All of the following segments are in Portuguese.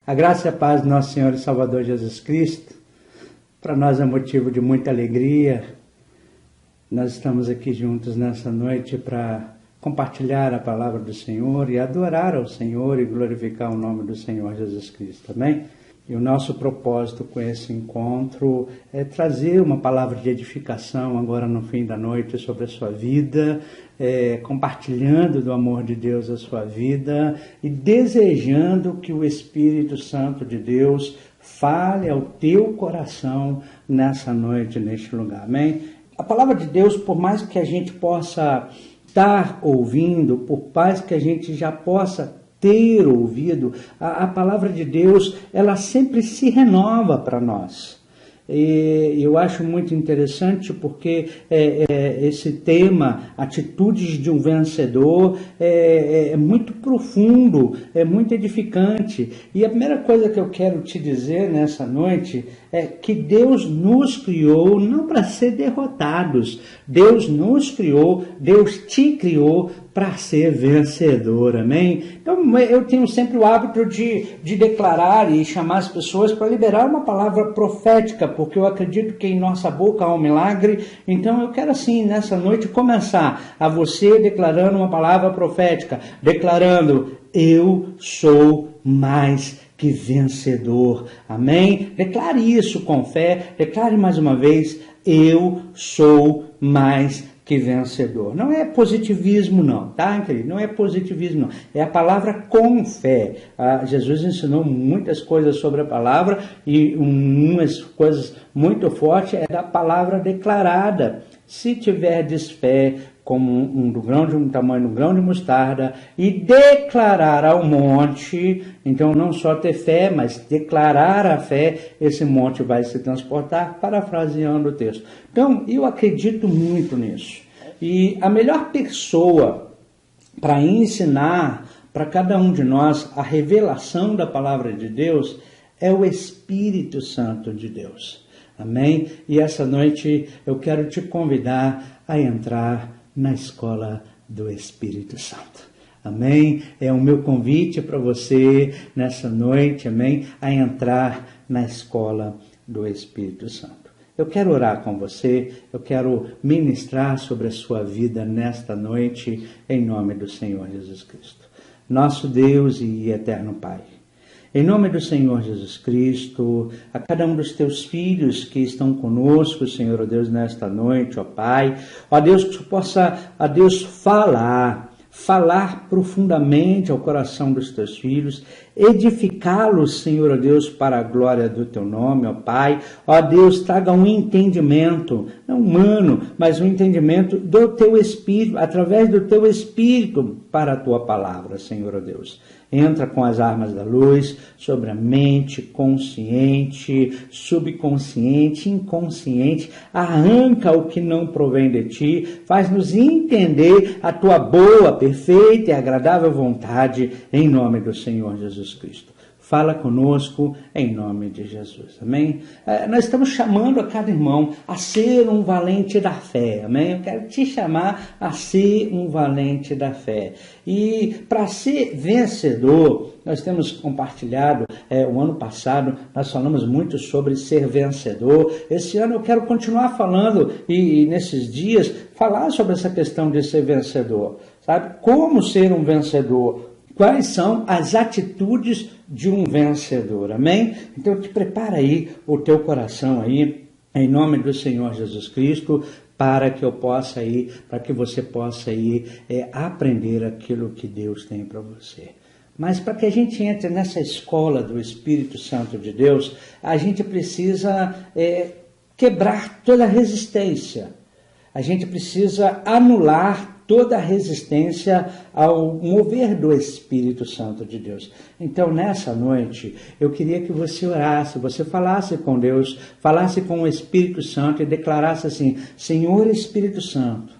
A graça e a paz do nosso Senhor e Salvador Jesus Cristo, para nós é motivo de muita alegria. Nós estamos aqui juntos nessa noite para compartilhar a palavra do Senhor e adorar ao Senhor e glorificar o nome do Senhor Jesus Cristo, amém? E o nosso propósito com esse encontro é trazer uma palavra de edificação agora no fim da noite sobre a sua vida, compartilhando do amor de Deus a sua vida e desejando que o Espírito Santo de Deus fale ao teu coração nessa noite, neste lugar, amém? A palavra de Deus, por mais que a gente possa estar ouvindo, por mais que a gente já possa ter ouvido, a palavra de Deus, ela sempre se renova para nós. E eu acho muito interessante porque esse tema, atitudes de um vencedor, é muito profundo, é muito edificante. E a primeira coisa que eu quero te dizer nessa noite é que Deus nos criou não para ser derrotados. Deus nos criou, Deus te criou para ser vencedor, amém? Então eu tenho sempre o hábito de declarar e chamar as pessoas para liberar uma palavra profética, porque eu acredito que em nossa boca há um milagre. Então eu quero assim, nessa noite, começar a você declarando uma palavra profética, declarando: eu sou mais que vencedor, amém? Declare isso com fé, declare mais uma vez: eu sou mais que vencedor. Não é positivismo não, tá, querido? Não é positivismo não, é a palavra com fé. Jesus ensinou muitas coisas sobre a palavra e umas coisas muito fortes é da palavra declarada. Se tiverdes fé como um tamanho do grão de mostarda e declarar ao monte, então não só ter fé, mas declarar a fé, esse monte vai se transportar, parafraseando o texto. Então, eu acredito muito nisso. E a melhor pessoa para ensinar para cada um de nós a revelação da palavra de Deus é o Espírito Santo de Deus. Amém? E essa noite eu quero te convidar a entrar na escola do Espírito Santo. Amém? É o meu convite para você nessa noite, amém? A entrar na escola do Espírito Santo. Eu quero orar com você, eu quero ministrar sobre a sua vida nesta noite, em nome do Senhor Jesus Cristo. Nosso Deus e eterno Pai, em nome do Senhor Jesus Cristo, a cada um dos teus filhos que estão conosco, Senhor, ó Deus, nesta noite, ó Pai, ó Deus, que tu possa, ó Deus, falar profundamente ao coração dos teus filhos, edificá-los, Senhor, ó Deus, para a glória do teu nome, ó Pai. Ó Deus, traga um entendimento, não humano, mas um entendimento do teu Espírito, através do teu Espírito, para a tua palavra, Senhor, ó Deus. Entra com as armas da luz sobre a mente, consciente, subconsciente, inconsciente. Arranca o que não provém de ti. Faz-nos entender a tua boa, perfeita e agradável vontade, em nome do Senhor Jesus Cristo. Fala conosco em nome de Jesus, amém? Nós estamos chamando a cada irmão a ser um valente da fé, amém? Eu quero te chamar a ser um valente da fé. E para ser vencedor, nós temos compartilhado, o ano passado, nós falamos muito sobre ser vencedor. Esse ano eu quero continuar falando e nesses dias falar sobre essa questão de ser vencedor, sabe? Como ser um vencedor? Quais são as atitudes de um vencedor, amém? Então te prepara aí o teu coração aí, em nome do Senhor Jesus Cristo, para que você possa aprender aquilo que Deus tem para você. Mas para que a gente entre nessa escola do Espírito Santo de Deus, a gente precisa quebrar toda a resistência. A gente precisa anular toda a resistência ao mover do Espírito Santo de Deus. Então, nessa noite, eu queria que você orasse, você falasse com Deus, falasse com o Espírito Santo e declarasse assim: Senhor Espírito Santo,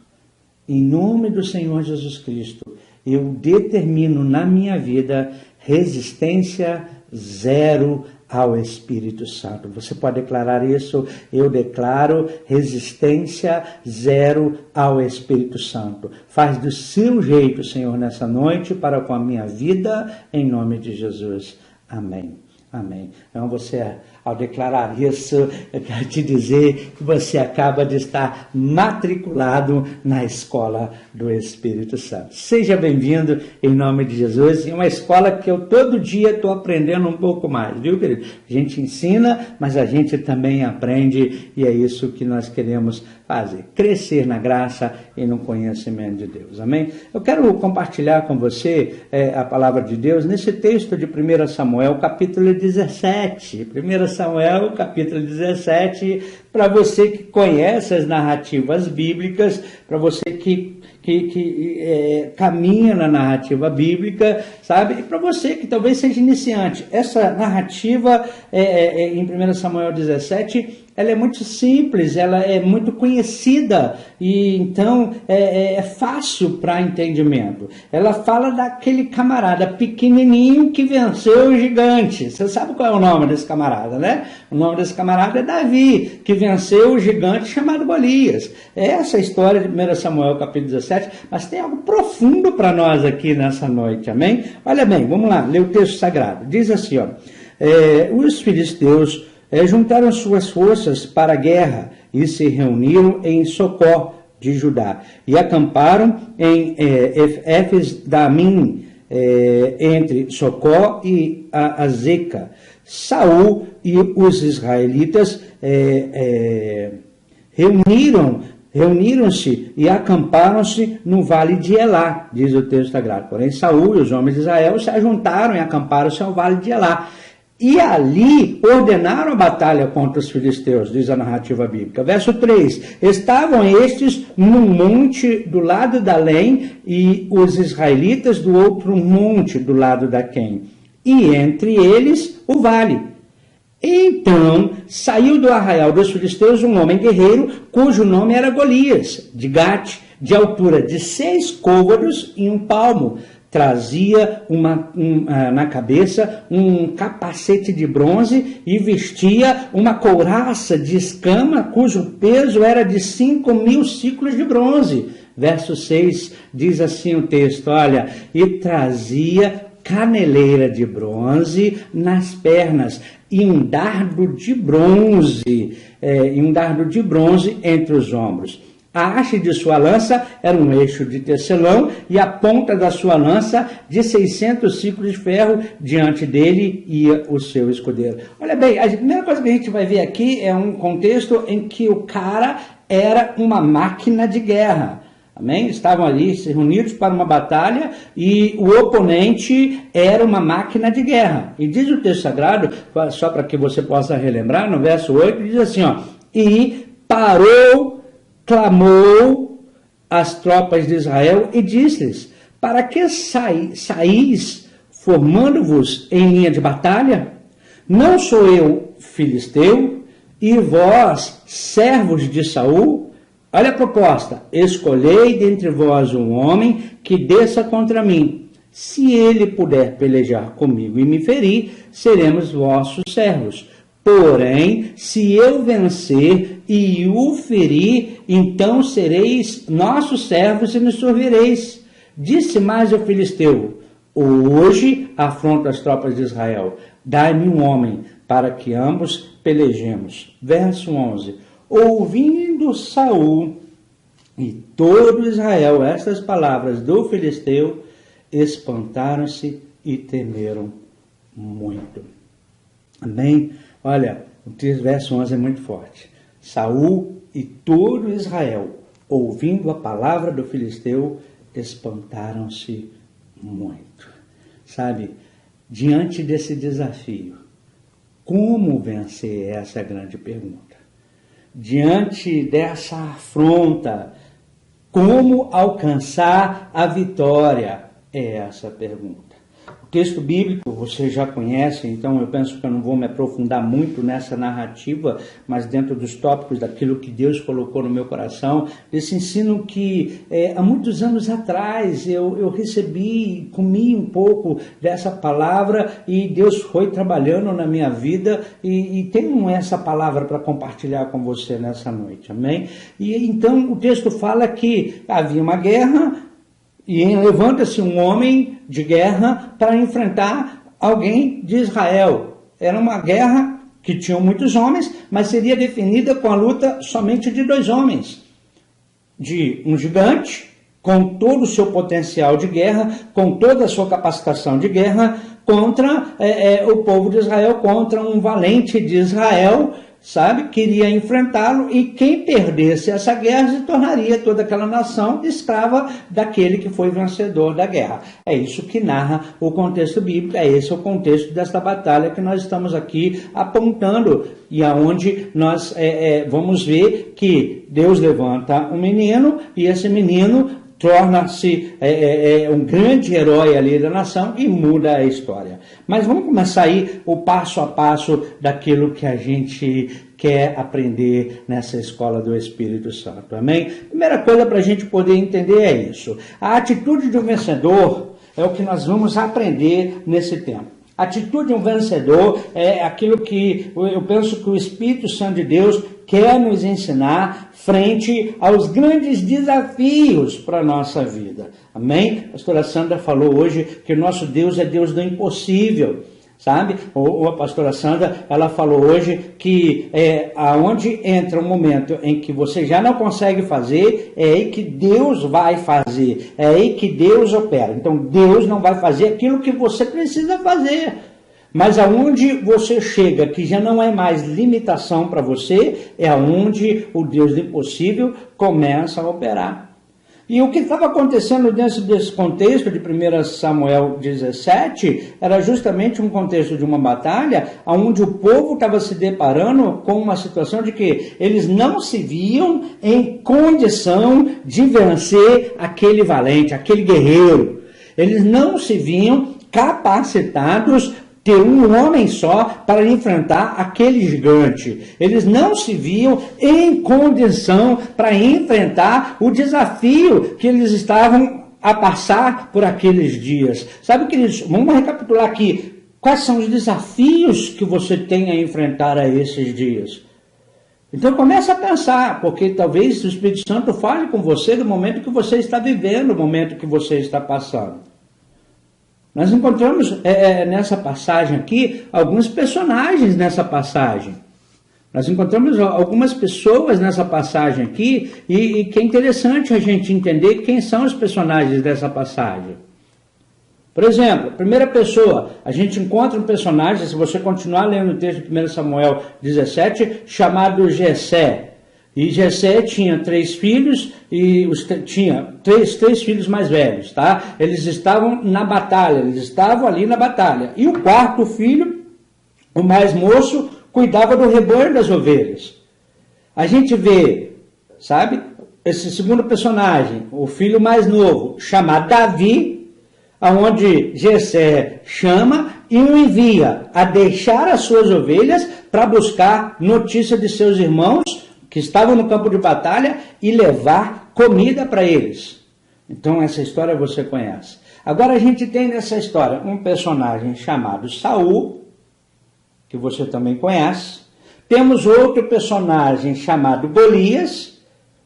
em nome do Senhor Jesus Cristo, eu determino na minha vida resistência zero ao Espírito Santo. Você pode declarar isso? Eu declaro resistência zero ao Espírito Santo. Faz do seu jeito, Senhor, nessa noite para com a minha vida, em nome de Jesus. Amém. Amém. Então você, ao declarar isso, eu quero te dizer que você acaba de estar matriculado na escola do Espírito Santo. Seja bem-vindo em nome de Jesus. É uma escola que eu todo dia estou aprendendo um pouco mais, viu, querido? A gente ensina, mas a gente também aprende, e é isso que nós queremos fazer. Crescer na graça e no conhecimento de Deus. Amém? Eu quero compartilhar com você a palavra de Deus nesse texto de 1 Samuel, capítulo 17. 1 Samuel, capítulo 17, para você que conhece as narrativas bíblicas, para você que caminha na narrativa bíblica, sabe? E para você que talvez seja iniciante, essa narrativa em 1 Samuel 17, ela é muito simples, ela é muito conhecida e então é fácil para entendimento. Ela fala daquele camarada pequenininho que venceu o gigante. Você sabe qual é o nome desse camarada, né? O nome desse camarada é Davi, que venceu o gigante chamado Golias. Essa é a história de 1 Samuel capítulo 17, mas tem algo profundo para nós aqui nessa noite, amém? Olha bem, vamos lá, ler o texto sagrado. Diz assim, ó, os filisteus juntaram suas forças para a guerra e se reuniram em Socó de Judá e acamparam em Éfes-Damim, entre Socó e Azeca. Saul e os israelitas reuniram-se e acamparam-se no vale de Elá, diz o texto sagrado. Porém, Saul e os homens de Israel se ajuntaram e acamparam-se ao vale de Elá. E ali ordenaram a batalha contra os filisteus, diz a narrativa bíblica. Verso 3, estavam estes num monte do lado da Lém e os israelitas do outro monte do lado da Quém. E entre eles o vale. Então saiu do arraial dos filisteus um homem guerreiro, cujo nome era Golias, de Gate, de altura de 6 côvados e 1 palmo. Trazia na cabeça um capacete de bronze e vestia uma couraça de escama, cujo peso era de 5.000 ciclos de bronze. Verso 6 diz assim o texto, olha, e trazia caneleira de bronze nas pernas e um dardo de bronze, entre os ombros. A haste de sua lança era um eixo de tecelão e a ponta da sua lança de 600 ciclos de ferro. Diante dele ia o seu escudeiro. Olha bem, a primeira coisa que a gente vai ver aqui é um contexto em que o cara era uma máquina de guerra. Amém? Estavam ali reunidos para uma batalha e o oponente era uma máquina de guerra. E diz o texto sagrado, só para que você possa relembrar, no verso 8, diz assim, ó, e clamou as tropas de Israel e disse-lhes, para que saís formando-vos em linha de batalha? Não sou eu filisteu e vós servos de Saul? Olha a proposta, escolhei dentre vós um homem que desça contra mim. Se ele puder pelejar comigo e me ferir, seremos vossos servos. Porém, se eu vencer e o ferir, então sereis nossos servos e nos servireis. Disse mais o filisteu, hoje afronto as tropas de Israel, dai-me um homem para que ambos pelejemos. Verso 11, ouvindo Saul e todo Israel estas palavras do filisteu, espantaram-se e temeram muito. Amém? Olha, o verso 11 é muito forte. Saul e todo Israel, ouvindo a palavra do filisteu, espantaram-se muito. Sabe, diante desse desafio, como vencer? Essa é a grande pergunta. Diante dessa afronta, como alcançar a vitória? É essa a pergunta. O texto bíblico você já conhece, então eu penso que eu não vou me aprofundar muito nessa narrativa, mas dentro dos tópicos daquilo que Deus colocou no meu coração, esse ensino que há muitos anos atrás eu recebi, comi um pouco dessa palavra e Deus foi trabalhando na minha vida e tenho essa palavra para compartilhar com você nessa noite, amém? E então o texto fala que havia uma guerra, e levanta-se um homem de guerra para enfrentar alguém de Israel. era uma guerra que tinha muitos homens, mas seria definida com a luta somente de 2 homens. De um gigante, com todo o seu potencial de guerra, com toda a sua capacitação de guerra, contra o povo de Israel, contra um valente de Israel, sabe, queria enfrentá-lo, e quem perdesse essa guerra se tornaria toda aquela nação escrava daquele que foi vencedor da guerra. É isso que narra o contexto bíblico, é esse o contexto desta batalha que nós estamos aqui apontando, e aonde nós vamos ver que Deus levanta um menino, e esse menino torna-se um grande herói ali da nação e muda a história. Mas vamos começar aí o passo a passo daquilo que a gente quer aprender nessa escola do Espírito Santo, amém? Primeira coisa para a gente poder entender é isso. A atitude de um vencedor é o que nós vamos aprender nesse tempo. A atitude de um vencedor é aquilo que eu penso que o Espírito Santo de Deus quer nos ensinar frente aos grandes desafios para a nossa vida. Amém? A pastora Sandra falou hoje que o nosso Deus é Deus do impossível, sabe? Ou a pastora Sandra, ela falou hoje que aonde entra um momento em que você já não consegue fazer, é aí que Deus vai fazer, é aí que Deus opera. Então Deus não vai fazer aquilo que você precisa fazer. Mas aonde você chega, que já não é mais limitação para você, é aonde o Deus do impossível começa a operar. E o que estava acontecendo dentro desse contexto de 1 Samuel 17 era justamente um contexto de uma batalha onde o povo estava se deparando com uma situação de que eles não se viam em condição de vencer aquele valente, aquele guerreiro. Eles não se viam capacitados ter um homem só para enfrentar aquele gigante. Eles não se viam em condição para enfrentar o desafio que eles estavam a passar por aqueles dias. Sabe, queridos, vamos recapitular aqui. Quais são os desafios que você tem a enfrentar a esses dias? Então começa a pensar, porque talvez o Espírito Santo fale com você do momento que você está vivendo, do momento que você está passando. Nós encontramos nessa passagem aqui alguns personagens nessa passagem. Nós encontramos algumas pessoas nessa passagem aqui e que é interessante a gente entender quem são os personagens dessa passagem. Por exemplo, primeira pessoa, a gente encontra um personagem, se você continuar lendo o texto de 1 Samuel 17, chamado Jessé. E Jessé tinha 3 filhos e tinha três filhos mais velhos, tá? Eles estavam na batalha, eles estavam ali na batalha. E o 4º filho, o mais moço, cuidava do rebanho das ovelhas. A gente vê, sabe, esse segundo personagem, o filho mais novo, chamado Davi, aonde Jessé chama e o envia a deixar as suas ovelhas para buscar notícia de seus irmãos que estavam no campo de batalha e levar comida para eles. Então essa história você conhece. Agora a gente tem nessa história um personagem chamado Saul, que você também conhece. Temos outro personagem chamado Golias,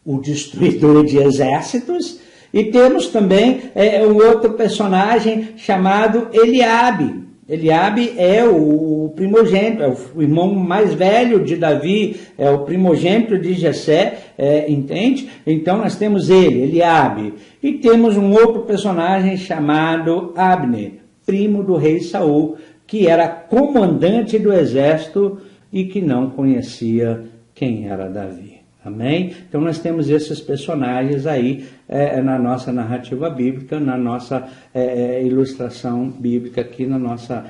o destruidor de exércitos. E temos também um outro personagem chamado Eliabe. Eliabe é o primogênito, é o irmão mais velho de Davi, é o primogênito de Jessé, entende? Então nós temos Eliabe. E temos um outro personagem chamado Abner, primo do rei Saul, que era comandante do exército e que não conhecia quem era Davi. Amém? Então nós temos esses personagens aí na nossa narrativa bíblica, na nossa ilustração bíblica aqui, na nossa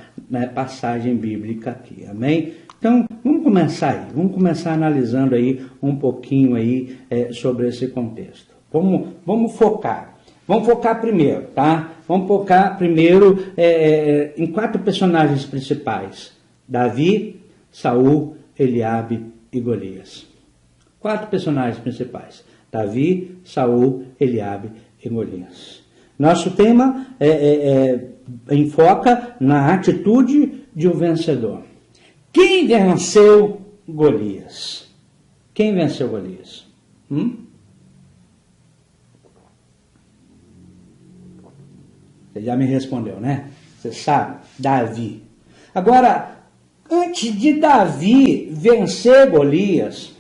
passagem bíblica aqui. Amém? Então vamos começar aí, vamos começar analisando aí um pouquinho aí sobre esse contexto. Vamos focar. Vamos focar primeiro, tá? Vamos focar primeiro em 4 personagens principais: Davi, Saul, Eliabe e Golias. 4 personagens principais: Davi, Saul, Eliabe e Golias. Nosso tema enfoca na atitude de um vencedor. Quem venceu Golias? Quem venceu Golias? Você já me respondeu, né? Você sabe, Davi. Agora, antes de Davi vencer Golias,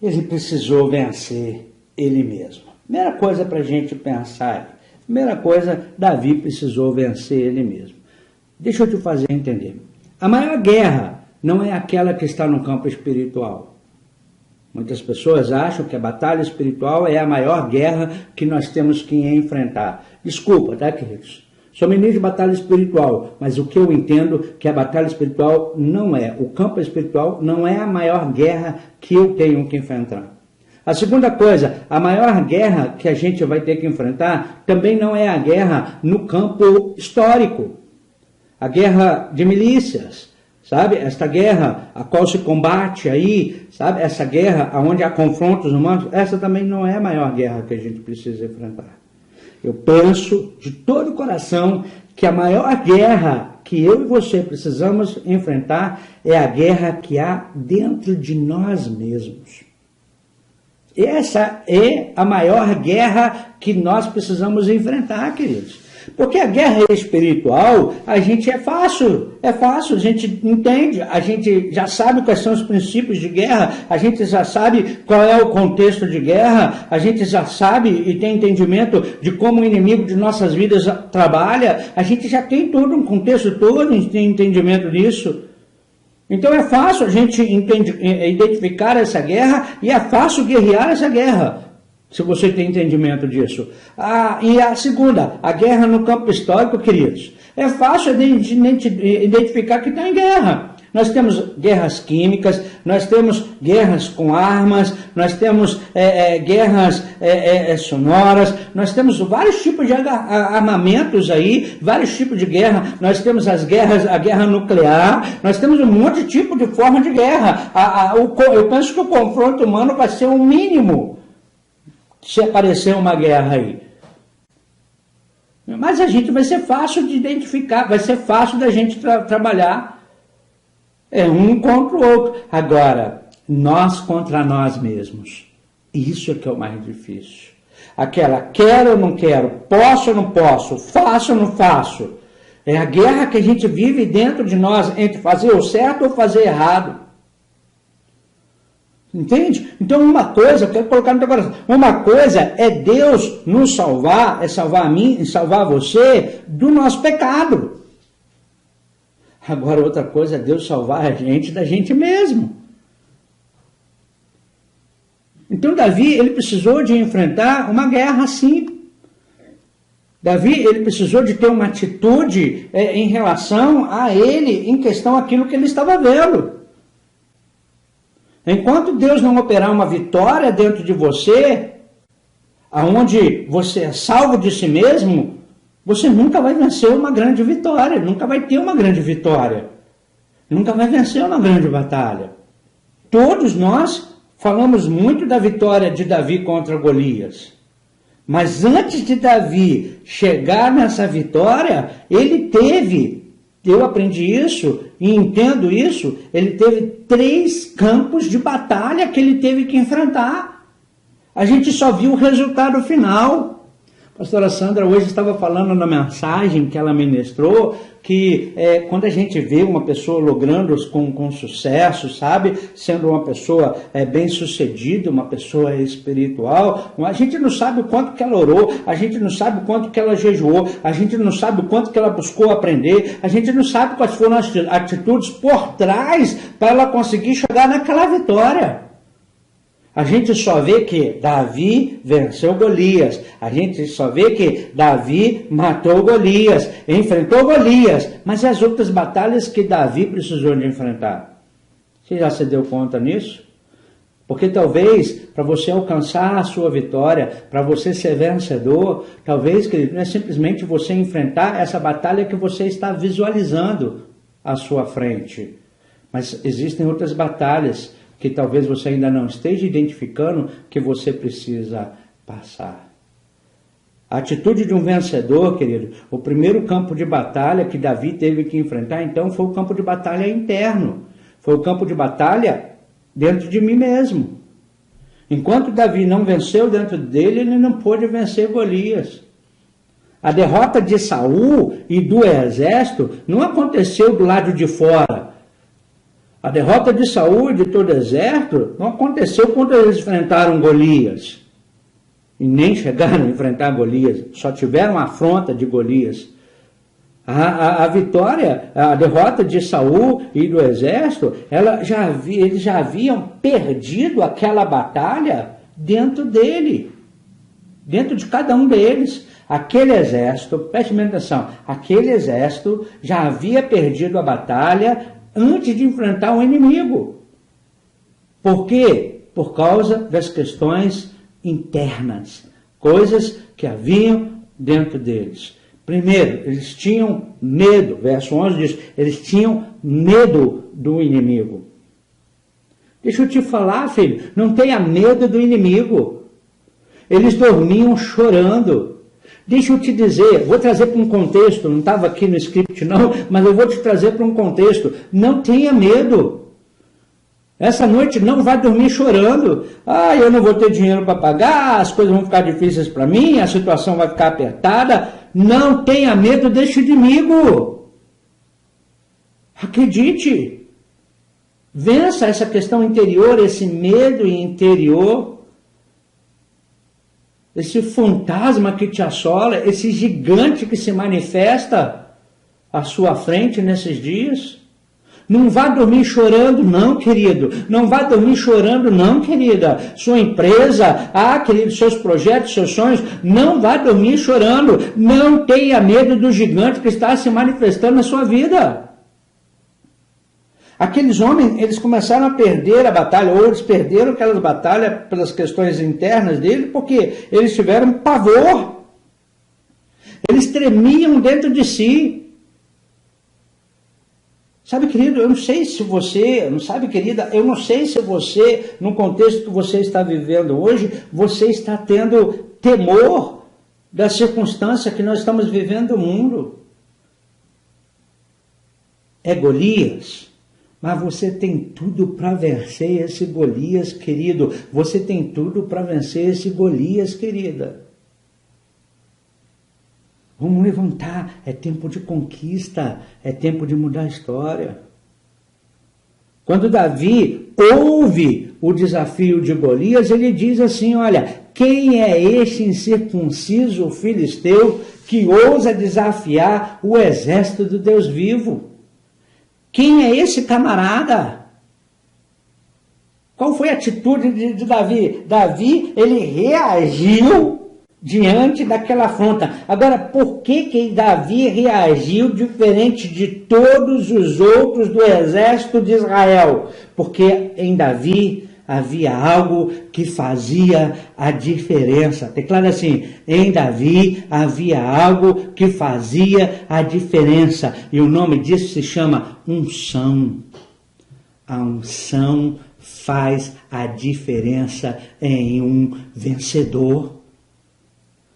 ele precisou vencer ele mesmo. Primeira coisa para a gente pensar. Primeira coisa, Davi precisou vencer ele mesmo. Deixa eu te fazer entender. A maior guerra não é aquela que está no campo espiritual. Muitas pessoas acham que a batalha espiritual é a maior guerra que nós temos que enfrentar. Desculpa, tá, queridos? Sou ministro de batalha espiritual, mas o que eu entendo que a batalha espiritual não é, o campo espiritual não é a maior guerra que eu tenho que enfrentar. A segunda coisa, a maior guerra que a gente vai ter que enfrentar também não é a guerra no campo histórico, a guerra de milícias, sabe? Esta guerra a qual se combate aí, sabe? Essa guerra onde há confrontos humanos, essa também não é a maior guerra que a gente precisa enfrentar. Eu penso de todo o coração que a maior guerra que eu e você precisamos enfrentar é a guerra que há dentro de nós mesmos. Essa é a maior guerra que nós precisamos enfrentar, queridos. Porque a guerra espiritual, a gente é fácil, a gente entende, a gente já sabe quais são os princípios de guerra, a gente já sabe qual é o contexto de guerra, a gente já sabe e tem entendimento de como o inimigo de nossas vidas trabalha, a gente já tem todo um contexto todo, tem entendimento disso. Então é fácil a gente identificar essa guerra e é fácil guerrear essa guerra, se você tem entendimento disso. E a segunda, a guerra no campo histórico, queridos, é fácil identificar que está em guerra. Nós temos guerras químicas, nós temos guerras com armas, nós temos guerras sonoras, nós temos vários tipos de armamentos aí, vários tipos de guerra, nós temos a guerra nuclear, nós temos um monte de tipo de forma de guerra. Eu penso que o confronto humano vai ser o mínimo se aparecer uma guerra aí. Mas a gente vai ser fácil de identificar, vai ser fácil da gente trabalhar. É um contra o outro. Agora, nós contra nós mesmos. Isso é que é o mais difícil. Aquela quero ou não quero, posso ou não posso, faço ou não faço. É a guerra que a gente vive dentro de nós entre fazer o certo ou fazer errado. Entende? Então uma coisa, eu quero colocar no teu coração, uma coisa é Deus nos salvar, é salvar a mim e salvar você do nosso pecado. Agora outra coisa é Deus salvar a gente da gente mesmo. Então Davi, ele precisou de enfrentar uma guerra assim. Davi, ele precisou de ter uma atitude em relação a ele, em questão àquilo que ele estava vendo. Enquanto Deus não operar uma vitória dentro de você, aonde você é salvo de si mesmo, você nunca vai vencer uma grande vitória, nunca vai ter uma grande vitória, nunca vai vencer uma grande batalha. Todos nós falamos muito da vitória de Davi contra Golias, mas antes de Davi chegar nessa vitória, ele teve, eu aprendi isso e entendo isso, ele teve 3 campos de batalha que ele teve que enfrentar. A gente só viu o resultado final. A pastora Sandra hoje estava falando na mensagem que ela ministrou, que quando a gente vê uma pessoa logrando com sucesso, sabe, sendo uma pessoa bem sucedida, uma pessoa espiritual, a gente não sabe o quanto que ela orou, a gente não sabe o quanto que ela jejuou, a gente não sabe o quanto que ela buscou aprender, a gente não sabe quais foram as atitudes por trás para ela conseguir chegar naquela vitória. A gente só vê que Davi venceu Golias. A gente só vê que Davi matou Golias, enfrentou Golias. Mas e as outras batalhas que Davi precisou de enfrentar? Você já se deu conta nisso? Porque talvez, para você alcançar a sua vitória, para você ser vencedor, talvez, querido, não é simplesmente você enfrentar essa batalha que você está visualizando à sua frente. Mas existem outras batalhas que talvez você ainda não esteja identificando que você precisa passar. A atitude de um vencedor, querido, o primeiro campo de batalha que Davi teve que enfrentar, então, foi o campo de batalha interno. Foi o campo de batalha dentro de mim mesmo. Enquanto Davi não venceu dentro dele, ele não pôde vencer Golias. A derrota de Saul e do exército não aconteceu do lado de fora. A derrota de Saul e de todo o exército não aconteceu quando eles enfrentaram Golias. E nem chegaram a enfrentar Golias, só tiveram a afronta de Golias. A vitória, a derrota de Saul e do exército, eles já haviam perdido aquela batalha dentro dele, dentro de cada um deles. Aquele exército, preste bem atenção, aquele exército já havia perdido a batalha antes de enfrentar o inimigo. Por quê? Por causa das questões internas, coisas que haviam dentro deles. Primeiro, eles tinham medo, verso 11 diz, eles tinham medo do inimigo. Deixa eu te falar, filho, não tenha medo do inimigo. Eles dormiam chorando. Deixa eu te dizer, vou trazer para um contexto, não estava aqui no script não, mas eu vou te trazer para um contexto. Não tenha medo. Essa noite não vai dormir chorando. Ah, eu não vou ter dinheiro para pagar, as coisas vão ficar difíceis para mim, a situação vai ficar apertada. Não tenha medo deste inimigo. Acredite. Vença essa questão interior, esse medo interior, esse fantasma que te assola, esse gigante que se manifesta à sua frente nesses dias. Não vá dormir chorando, não, querido. Não vá dormir chorando, não, querida. Sua empresa, querido, seus projetos, seus sonhos, não vá dormir chorando. Não tenha medo do gigante que está se manifestando na sua vida. Aqueles homens, eles começaram a perder a batalha, ou eles perderam aquelas batalhas pelas questões internas dele, porque eles tiveram pavor. Eles tremiam dentro de si. Sabe, querido, eu não sei se você, não sabe, querida, eu não sei se você, no contexto que você está vivendo hoje, você está tendo temor da circunstância que nós estamos vivendo no mundo. É Golias, mas você tem tudo para vencer esse Golias, querido. Você tem tudo para vencer esse Golias, querida. Vamos levantar, é tempo de conquista, é tempo de mudar a história. Quando Davi ouve o desafio de Golias, ele diz assim, olha, quem é este incircunciso filisteu que ousa desafiar o exército do Deus vivo? Quem é esse camarada? Qual foi a atitude de Davi? Davi, ele reagiu diante daquela afronta. Agora, por que Davi reagiu diferente de todos os outros do exército de Israel? Porque em Davi havia algo que fazia a diferença. Declara assim, em Davi havia algo que fazia a diferença. E o nome disso se chama unção. A unção faz a diferença em um vencedor.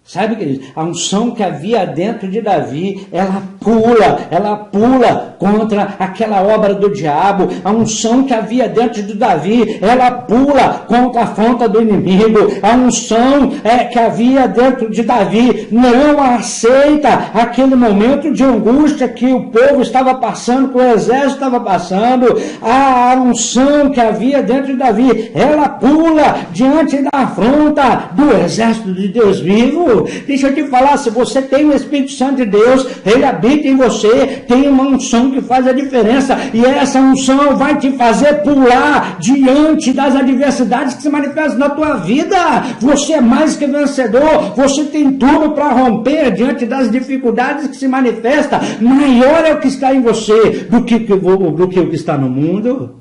Sabe, querido, a unção que havia dentro de Davi, ela pula contra aquela obra do diabo. A unção que havia dentro de Davi, ela pula contra a afronta do inimigo. A unção que havia dentro de Davi não aceita aquele momento de angústia que o povo estava passando, que o exército estava passando. A unção que havia dentro de Davi, ela pula diante da afronta do exército de Deus vivo. Deixa eu te falar, se você tem o Espírito Santo de Deus, ele habita em você, tem uma unção que faz a diferença, e essa unção vai te fazer pular diante das adversidades que se manifestam na tua vida. Você é mais que vencedor, você tem tudo para romper diante das dificuldades que se manifestam. Maior é o que está em você do que o que está no mundo.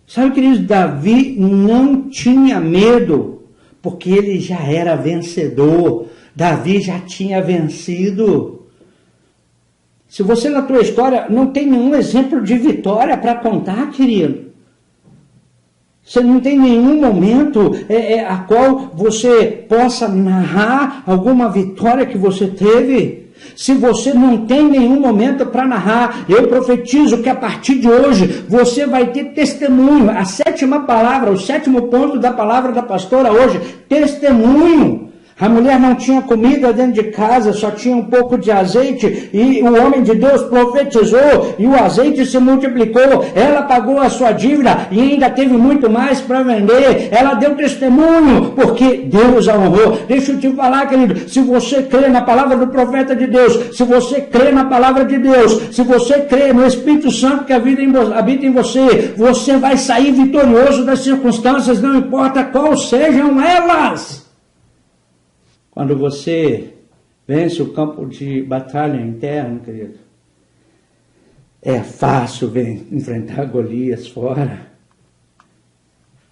Sabe, queridos, Davi não tinha medo, porque ele já era vencedor. Davi já tinha vencido. Se você na tua história não tem nenhum exemplo de vitória para contar, querido, você não tem nenhum momento a qual você possa narrar alguma vitória que você teve. Se você não tem nenhum momento para narrar, eu profetizo que a partir de hoje você vai ter testemunho. A sétima palavra, o sétimo ponto da palavra da pastora hoje, testemunho. A mulher não tinha comida dentro de casa, só tinha um pouco de azeite, e o homem de Deus profetizou, e o azeite se multiplicou. Ela pagou a sua dívida e ainda teve muito mais para vender. Ela deu testemunho, porque Deus a honrou. Deixa eu te falar, querido, se você crê na palavra do profeta de Deus, se você crê na palavra de Deus, se você crê no Espírito Santo que habita em você, você vai sair vitorioso das circunstâncias, não importa quais sejam elas. Quando você vence o campo de batalha interno, querido, é fácil enfrentar Golias fora.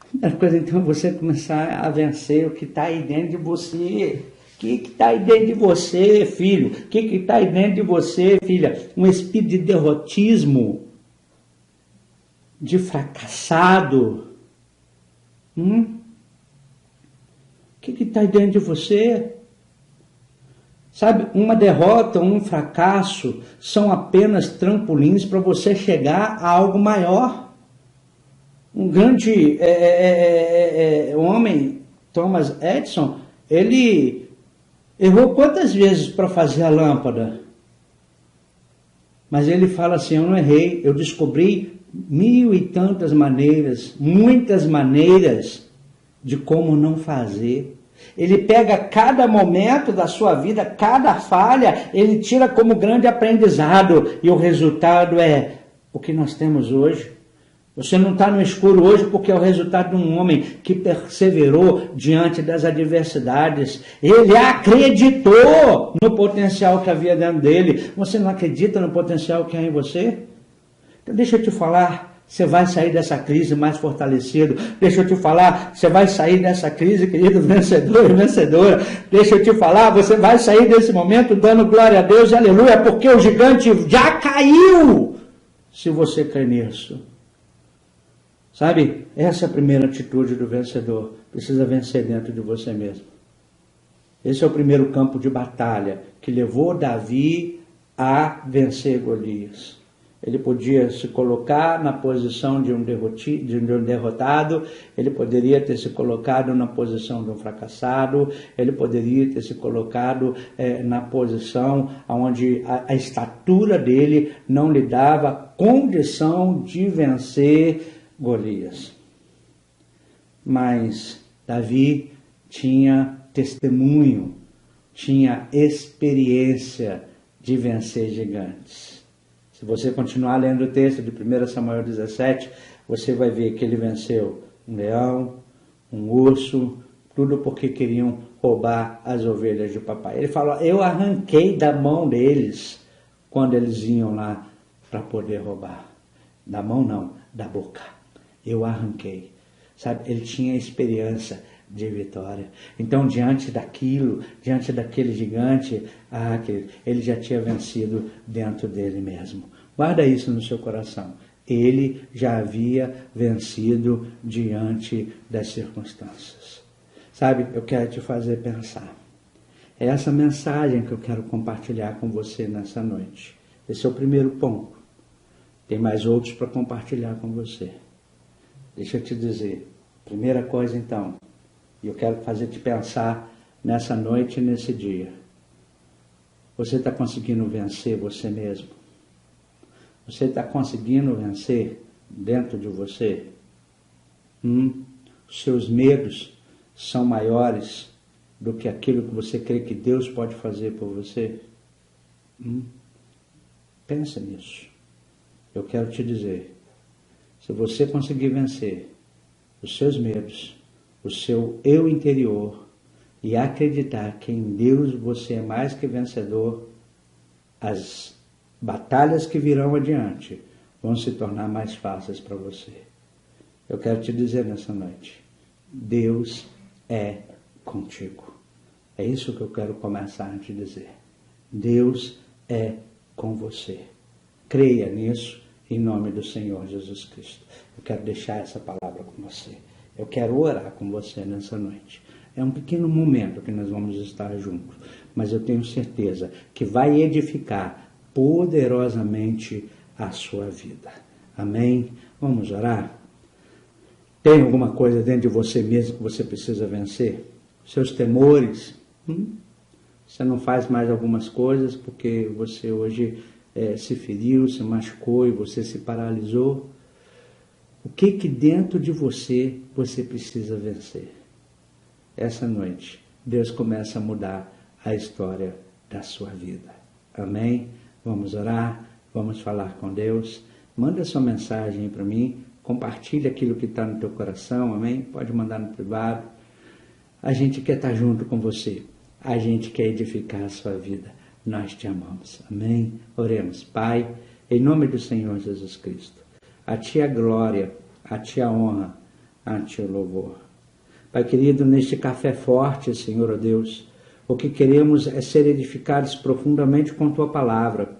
A primeira coisa, então, é você começar a vencer o que está aí dentro de você. O que está aí dentro de você, filho? O que está aí dentro de você, filha? Um espírito de derrotismo, de fracassado. O que está aí dentro de você? Sabe, uma derrota, um fracasso são apenas trampolins para você chegar a algo maior. Um grande homem, Thomas Edison, ele errou quantas vezes para fazer a lâmpada? Mas ele fala assim, eu não errei, eu descobri 1000 e tantas maneiras, muitas maneiras de como não fazer. Ele pega cada momento da sua vida, cada falha, ele tira como grande aprendizado. E o resultado é o que nós temos hoje. Você não está no escuro hoje porque é o resultado de um homem que perseverou diante das adversidades. Ele acreditou no potencial que havia dentro dele. Você não acredita no potencial que há em você? Então deixa eu te falar. Você vai sair dessa crise mais fortalecido. Deixa eu te falar, você vai sair dessa crise, querido vencedor e vencedora. Deixa eu te falar, você vai sair desse momento dando glória a Deus e aleluia, porque o gigante já caiu, se você crê nisso. Sabe, essa é a primeira atitude do vencedor. Precisa vencer dentro de você mesmo. Esse é o primeiro campo de batalha que levou Davi a vencer Golias. Ele podia se colocar na posição de um derrotado, ele poderia ter se colocado na posição de um fracassado, ele poderia ter se colocado na posição onde a estatura dele não lhe dava condição de vencer Golias. Mas Davi tinha testemunho, tinha experiência de vencer gigantes. Se você continuar lendo o texto de 1 Samuel 17, você vai ver que ele venceu um leão, um urso, tudo porque queriam roubar as ovelhas de papai. Ele falou, eu arranquei da mão deles quando eles iam lá para poder roubar. Da mão não, da boca. Eu arranquei. Sabe, ele tinha experiência de vitória. Então, diante daquele gigante, ele já tinha vencido dentro dele mesmo. Guarda isso no seu coração. Ele já havia vencido diante das circunstâncias. Sabe, eu quero te fazer pensar. É essa mensagem que eu quero compartilhar com você nessa noite. Esse é o primeiro ponto. Tem mais outros para compartilhar com você. Deixa eu te dizer. Primeira coisa, então, e eu quero fazer te pensar nessa noite e nesse dia. Você está conseguindo vencer você mesmo? Você está conseguindo vencer dentro de você? Os seus medos são maiores do que aquilo que você crê que Deus pode fazer por você? Pensa nisso. Eu quero te dizer, se você conseguir vencer os seus medos, o seu eu interior e acreditar que em Deus você é mais que vencedor, as batalhas que virão adiante vão se tornar mais fáceis para você. Eu quero te dizer nessa noite, Deus é contigo. É isso que eu quero começar a te dizer. Deus é com você. Creia nisso em nome do Senhor Jesus Cristo. Eu quero deixar essa palavra com você. Eu quero orar com você nessa noite. É um pequeno momento que nós vamos estar juntos, mas eu tenho certeza que vai edificar poderosamente a sua vida. Amém? Vamos orar? Tem alguma coisa dentro de você mesmo que você precisa vencer? Seus temores, Você não faz mais algumas coisas porque você hoje se feriu, se machucou e você se paralisou. O que dentro de você precisa vencer? Essa noite, Deus começa a mudar a história da sua vida. Amém? Vamos orar, vamos falar com Deus. Manda sua mensagem para mim, compartilha aquilo que está no teu coração, amém? Pode mandar no privado. A gente quer estar junto com você. A gente quer edificar a sua vida. Nós te amamos. Amém? Oremos. Pai, em nome do Senhor Jesus Cristo, a Ti a glória, a Ti a honra, a Ti o louvor. Pai querido, neste café forte, Senhor, ó Deus, o que queremos é ser edificados profundamente com Tua palavra.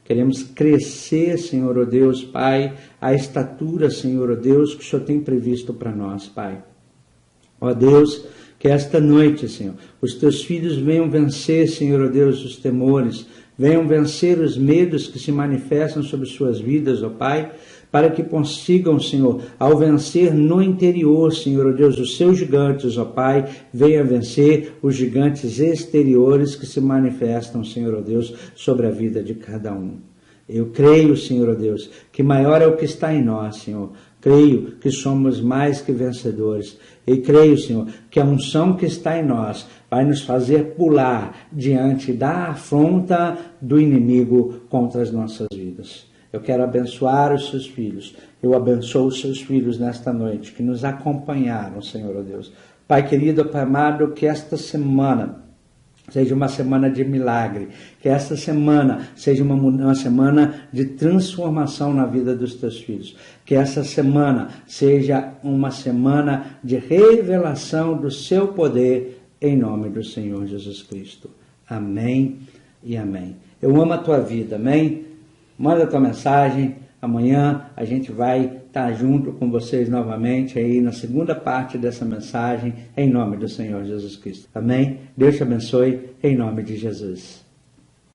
Queremos crescer, Senhor, ó Deus, Pai, a estatura, Senhor, ó Deus, que o Senhor tem previsto para nós, Pai. Ó Deus, que esta noite, Senhor, os Teus filhos venham vencer, Senhor, ó Deus, os temores, venham vencer os medos que se manifestam sobre suas vidas, ó Pai, para que consigam, Senhor, ao vencer no interior, Senhor, ó Deus, os seus gigantes, ó Pai, venha vencer os gigantes exteriores que se manifestam, Senhor, ó Deus, sobre a vida de cada um. Eu creio, Senhor, ó Deus, que maior é o que está em nós, Senhor. Creio que somos mais que vencedores. E creio, Senhor, que a unção que está em nós vai nos fazer pular diante da afronta do inimigo contra as nossas vidas. Eu quero abençoar os seus filhos. Eu abençoo os seus filhos nesta noite, que nos acompanharam, Senhor, ó Deus. Pai querido, Pai amado, que esta semana seja uma semana de milagre, que esta semana seja uma semana de transformação na vida dos teus filhos, que essa semana seja uma semana de revelação do seu poder, em nome do Senhor Jesus Cristo. Amém e amém. Eu amo a tua vida, amém? Manda a tua mensagem, amanhã a gente vai estar junto com vocês novamente aí na segunda parte dessa mensagem, em nome do Senhor Jesus Cristo. Amém? Deus te abençoe, em nome de Jesus.